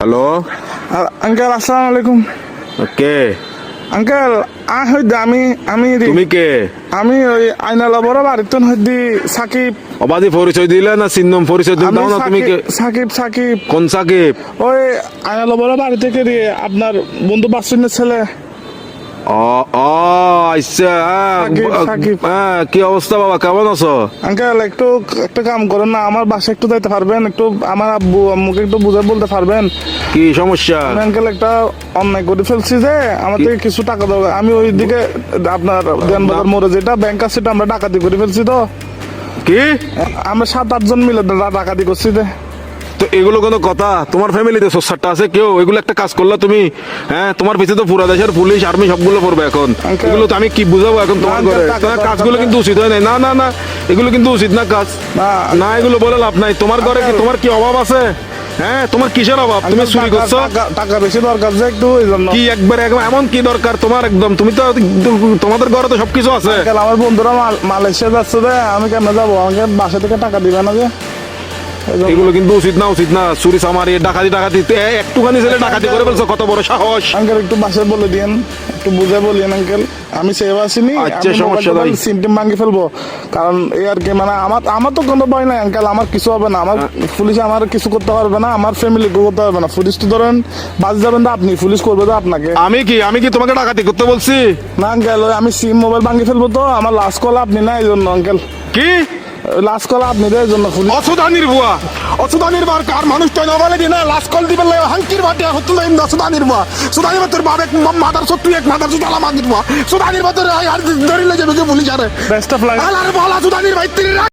Hello uncle আসসালামু আলাইকুম। কে uncle হইতে আমি তুমি কে আমি ওই আইনালা বড় বাড়িতে হইতে সাকিব। অবাধি পরিচয় দিলে না চিহ্নম পরিচয় দিন দাও না তুমি কে সাকিব সাকিব কোন সাকিব? ওই আইনালা বড় বাড়ি থেকে আপনার বন্ধু বাসুনের ছেলে। ও ও আচ্ছা সাকিব। কি অবস্থা বাবা, কেমন আছো? আঙ্কেল একটু একটা কাম করেন না, আমার বাসায় একটু যাইতে পারবেন? একটু আমার আব্বু আম্মুকে একটু বুঝে বলতে পারবেন? কি সমস্যা? আমি আঙ্কেল একটা অন্যায় করে ফেলছি যে আমার থেকে কিছু টাকা দরকার। আমি ওই দিকে আপনার দেনবাজার মোড়ে যেটা ব্যাংক আছে সেটা আমরা ডাকাতি করে ফেলছি। তো কি আমরা 7-8 জন মিলে ডাকাতি করছি। তো এগুলো কোনো কথা? তোমার ফ্যামিলিতে সোসারটা আছে কেউ? এগুলো একটা কাজ করলা তুমি? হ্যাঁ, তোমার পিছিয়ে তো পুরা দেশের পুলিশ আর্মি সবগুলো পড়বে এখন। এগুলো তো আমি কি বুঝাবো এখন তোমার ঘরে? তোমার কাজগুলো কিন্তু উচিত হয় না। না না না, এগুলো কিন্তু উচিত না কাজ। না, এগুলো বলে লাভ নাই। তোমার ঘরে কি তোমার কি অভাব আছে? হ্যাঁ, তোমার কিসের অভাব? তুমি চুরি করছো? টাকা বেশি দরকার যে একটু এই জন্য। কি একবার এমন কি দরকার তোমার? একদম তুমি তো তোমাদের ঘরে তো সবকিছু আছে। আমার বন্ধুরা মালয়েশিয়া যাচ্ছে যে আমি কেমনে যাবো? আমাকে বাসা থেকে টাকা দিবে না যে? এগুলো কিন্তু উচিত না। চুরি চামারি ডাকাতি একটুখানি ছেলে ডাকাতি করে ফেলছো, কত বড় সাহস! আঙ্কেল একটু বাসায় বলে দিয়েন, একটু বুঝে বলিয়েন আঙ্কেল। আমি সেভ আসিনি, আচ্ছা, সমস্যা নাই। সিমটিম ভাঙি ফেলবো। কারণ এই আর কি, মানে আমার তো কোনো ভয় নাই আঙ্কেল। আমার কিছু হবে না। আমার পুলিশ আমার কিছু করতে পারবে না, আমার ফ্যামিলি করতে পারবে না। পুলিশ তো ধরেন বাজ যাবেন তো আপনি, পুলিশ করবে তো আপনাকে। আমি কি তোমাকে ডাকাতি করতে বলছি? না আঙ্কেল, আমি সিম মোবাইল ভাঙি ফেলবো। তো আমার লাস্ট কল আপনি না, এই জন্য আঙ্কেল। কি লাস্ট কল আপনি দেয় জন্য পুলিশ। অসুদানির বুয়া, অসুদানির বার কার মানুষ তো নবালে দিনা লাস্ট কল দিবেন লাই হাঙ্কির বাটে হতো না। অসুদানির বুয়া, সুদানির তোর বাপ এক মাদার সত্য এক মাদার সুদালা মাগির বুয়া, সুদানির বাতরে আর ধরিলে যাবে পুলিশ। আরে বেস্ট অফ লাক। আরে বলা সুদানির ভাই